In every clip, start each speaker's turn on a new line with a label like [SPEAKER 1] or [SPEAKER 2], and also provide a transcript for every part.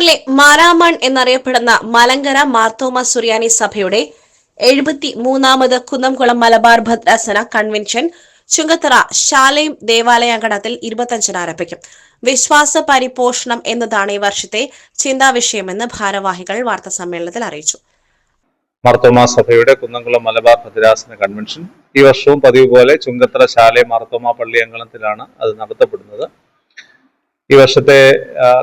[SPEAKER 1] മലബാറിലെ മാരാമൺ എന്നറിയപ്പെടുന്ന മലങ്കര മാർത്തോമ സുറിയാനി സഭയുടെ 73ാമത് കുന്നംകുളം മലബാർ ഭദ്രാസന കൺവെൻഷൻ ചുങ്കത്തറ ശാലയും ദേവാലയാങ്കണത്തിൽ 25-ന് ആരംഭിക്കും. വിശ്വാസ പരിപോഷണം എന്നതാണ് ഈ വർഷത്തെ ചിന്താവിഷയമെന്ന് ഭാരവാഹികൾ വാർത്താസമ്മേളനത്തിൽ അറിയിച്ചു.
[SPEAKER 2] മാർത്തോമ സഭയുടെ കുന്നംകുളം മലബാർ ഭദ്രാസന കൺവെൻഷൻ ഈ വർഷവും പതിവ് പോലെ ചുങ്കത്തറ ശാലയ മാർത്തോമ പള്ളി അങ്കണത്തിലാണ് അത് നടത്തപ്പെടുന്നത്. ഈ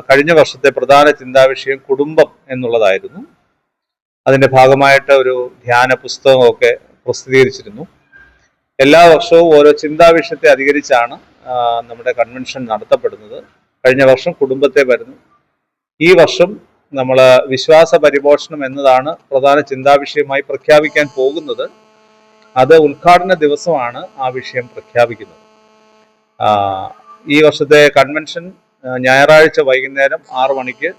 [SPEAKER 2] കഴിഞ്ഞ വർഷത്തെ പ്രധാന ചിന്താവിഷയം കുടുംബം എന്നുള്ളതായിരുന്നു. അതിന്റെ ഭാഗമായിട്ട് ഒരു ധ്യാന പുസ്തകമൊക്കെ പ്രസിദ്ധീകരിച്ചിരുന്നു. എല്ലാ വർഷവും ഓരോ ചിന്താവിഷയത്തെ അധികരിച്ചാണ് നമ്മുടെ കൺവെൻഷൻ നടത്തപ്പെടുന്നത്. കഴിഞ്ഞ വർഷം കുടുംബത്തെ വരുന്നു. ഈ വർഷം നമ്മൾ വിശ്വാസ പരിപോഷണം എന്നതാണ് പ്രധാന ചിന്താവിഷയമായി പ്രഖ്യാപിക്കാൻ പോകുന്നത്. അത് ഉദ്ഘാടന ദിവസമാണ് ആ വിഷയം പ്രഖ്യാപിക്കുന്നത്. ഈ വർഷത്തെ കൺവെൻഷൻ ഞായറാഴ്ച വൈകുന്നേരം 6 മണിക്ക്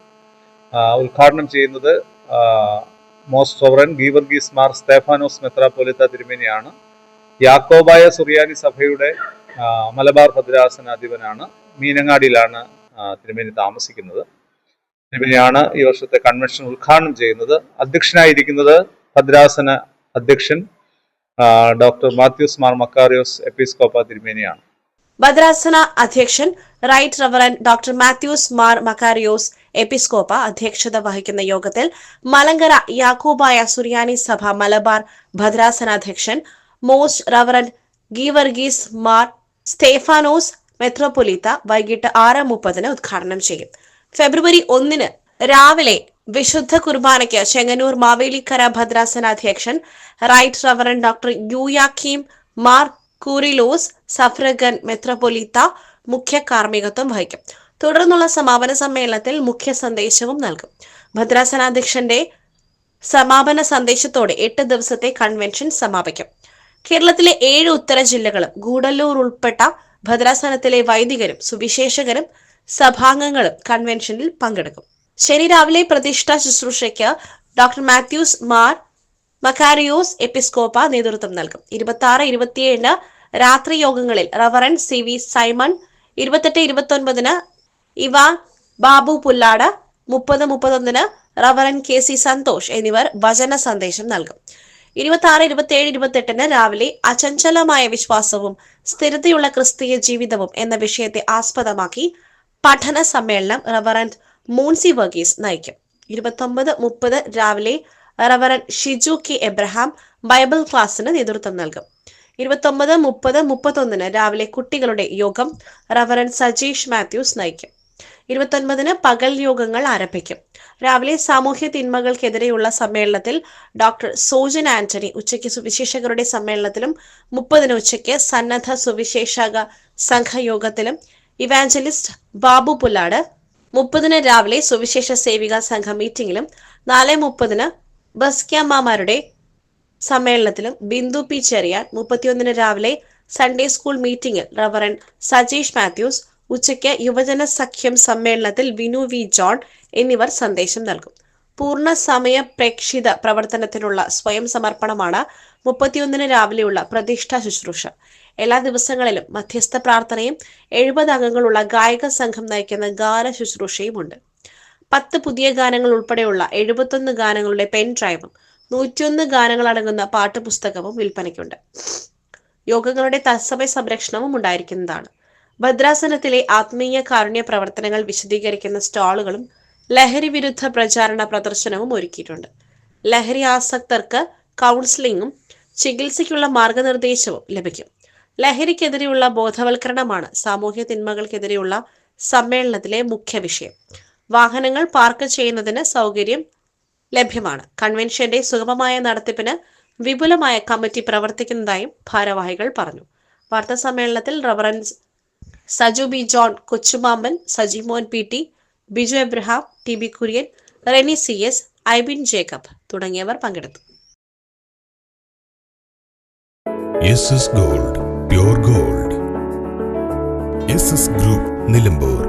[SPEAKER 2] ഉദ്ഘാടനം ചെയ്യുന്നത് മോസ്റ്റ് സോവറൻ ഗീവർഗീസ് മാർ സ്തേഫാനോസ് മെത്രാപ്പോലിത്ത തിരുമേനിയാണ്. യാക്കോബായ സുറിയാനി സഭയുടെ മലബാർ ഭദ്രാസനാധിപനാണ്. മീനങ്ങാടിയിലാണ് തിരുമേനി താമസിക്കുന്നത്. തിരുമേനിയാണ് ഈ വർഷത്തെ കൺവെൻഷൻ ഉദ്ഘാടനം ചെയ്യുന്നത്. അധ്യക്ഷനായിരിക്കുന്നത് ഭദ്രാസന അധ്യക്ഷൻ ഡോക്ടർ മാത്യൂസ് മാർ മക്കാറിയോസ് എപ്പിസ്കോപ്പ തിരുമേനിയാണ്.
[SPEAKER 1] ഭദ്രാസന അധ്യക്ഷൻ right reverend doctor Mathews Mar Makarios Episcopa അധ്യക്ഷത വഹിക്കുന്ന യോഗത്തിൽ മലങ്കര യാക്കോബായ സുറിയാനി സഭ മലബാർ ഭദ്രാസനാധ്യക്ഷൻ മോസ്റ്റ് റവറൻ ഗീവർഗീസ് മാർ സ്തേഫാനോസ് മെത്രോപൊലീത്ത വൈകിട്ട് 6:30 ഉദ്ഘാടനം ചെയ്യും. ഫെബ്രുവരി 1 രാവിലെ വിശുദ്ധ കുർബാനയ്ക്ക് ചെങ്ങന്നൂർ മാവേലിക്കര ഭദ്രാസനാധ്യക്ഷൻ right reverend doctor Yuyakim Mar Coorilos suffragan Metropolitha മുഖ്യ കാർമ്മികത്വം വഹിക്കും. തുടർന്നുള്ള സമാപന സമ്മേളനത്തിൽ മുഖ്യ സന്ദേശവും നൽകും. ഭദ്രാസനാധ്യക്ഷന്റെ സമാപന സന്ദേശത്തോടെ 8 ദിവസത്തെ കൺവെൻഷൻ സമാപിക്കും. കേരളത്തിലെ 7 ഉത്തര ജില്ലകളും ഗൂഡല്ലൂർ ഉൾപ്പെട്ട ഭദ്രാസനത്തിലെ വൈദികരും സുവിശേഷകരും സഭാംഗങ്ങളും കൺവെൻഷനിൽ പങ്കെടുക്കും. ശനി രാവിലെ പ്രതിഷ്ഠാ ശുശ്രൂഷയ്ക്ക് ഡോക്ടർ മാത്യൂസ് മാർ മക്കാരിയോസ് എപ്പിസ്കോപ്പ നേതൃത്വം നൽകും. 26-27 രാത്രി യോഗങ്ങളിൽ reverend C V Simon, 28-29 Ivan Babu Pullad, 30-31 reverend K C Santhosh എന്നിവർ വചന സന്ദേശം നൽകും. 26-27-28 രാവിലെ അചഞ്ചലമായ വിശ്വാസവും സ്ഥിരതയുള്ള ക്രിസ്തീയ ജീവിതവും എന്ന വിഷയത്തെ ആസ്പദമാക്കി പഠന സമ്മേളനം റവറൻ മോൻസി വർഗീസ് നയിക്കും. 29-30 രാവിലെ reverend Shiju K Abraham Bible ക്ലാസ്സിന് നേതൃത്വം നൽകും. 29-30-31 രാവിലെ കുട്ടികളുടെ യോഗം റവറൻ സജീഷ് മാത്യൂസ് നയിക്കും. 29 പകൽ യോഗങ്ങൾ ആരംഭിക്കും. രാവിലെ സാമൂഹ്യ തിന്മകൾക്കെതിരെയുള്ള സമ്മേളനത്തിൽ ഡോക്ടർ സോജൻ ആന്റണി ഉച്ചയ്ക്ക് സുവിശേഷകരുടെ സമ്മേളനത്തിലും 30 ഉച്ചയ്ക്ക് സന്നദ്ധ സുവിശേഷക സംഘയോഗത്തിലും ഇവാഞ്ചലിസ്റ്റ് ബാബു പുല്ലാട്, 30 രാവിലെ സുവിശേഷ സേവിക സംഘ മീറ്റിംഗിലും 4:30 ബസ്ക്യാമ്മമാരുടെ സമ്മേളനത്തിലും ബിന്ദു പി ചെറിയാൻ, 31 രാവിലെ സൺഡേ സ്കൂൾ മീറ്റിംഗിൽ റവറൻ സജീഷ് മാത്യൂസ്, ഉച്ചയ്ക്ക് യുവജന സഖ്യം സമ്മേളനത്തിൽ വിനു വി ജോൺ എന്നിവർ സന്ദേശം നൽകും. പൂർണ്ണ സമയ പ്രേക്ഷിത പ്രവർത്തനത്തിനുള്ള സ്വയം സമർപ്പണമാണ് 31 രാവിലെയുള്ള പ്രതിഷ്ഠാ ശുശ്രൂഷ. എല്ലാ ദിവസങ്ങളിലും മധ്യസ്ഥ പ്രാർത്ഥനയും 70 അംഗങ്ങളുള്ള ഗായക സംഘം നയിക്കുന്ന ഗാന ശുശ്രൂഷയും ഉണ്ട്. 10 പുതിയ ഗാനങ്ങൾ ഉൾപ്പെടെയുള്ള 71 ഗാനങ്ങളുടെ പെൻ ഡ്രൈവും 101 ഗാനങ്ങൾ അടങ്ങുന്ന പാട്ടുപുസ്തകവും വിൽപ്പനയ്ക്കുണ്ട്. യോഗങ്ങളുടെ തത്സമയ സംരക്ഷണവും ഉണ്ടായിരിക്കുന്നതാണ്. ഭദ്രാസനത്തിലെ ആത്മീയ കാരുണ്യ പ്രവർത്തനങ്ങൾ വിശദീകരിക്കുന്ന സ്റ്റാളുകളും ലഹരി വിരുദ്ധ പ്രചാരണ പ്രദർശനവും ഒരുക്കിയിട്ടുണ്ട്. ലഹരി ആസക്തർക്ക് കൗൺസിലിംഗും ചികിത്സയ്ക്കുള്ള മാർഗനിർദ്ദേശവും ലഭിക്കും. ലഹരിക്കെതിരെയുള്ള ബോധവൽക്കരണമാണ് സാമൂഹ്യ തിന്മകൾക്കെതിരെയുള്ള സമ്മേളനത്തിലെ മുഖ്യ വിഷയം. വാഹനങ്ങൾ പാർക്ക് ചെയ്യുന്നതിന് സൗകര്യം ലഭ്യമാണ്. കൺവെൻഷന്റെ സുഗമമായ നടത്തിപ്പിന് വിപുലമായ കമ്മിറ്റി പ്രവർത്തിക്കുന്നതായും ഭാരവാഹികൾ പറഞ്ഞു. വാർത്താ സമ്മേളനത്തിൽ reverends Saju B John Kochumamban, Sajimon P T, Biju Abraham, T B Kurian, Reni C S, Aibin Jacob തുടങ്ങിയവർ പങ്കെടുത്തു.
[SPEAKER 3] Gold, pure gold. Group Nilambur.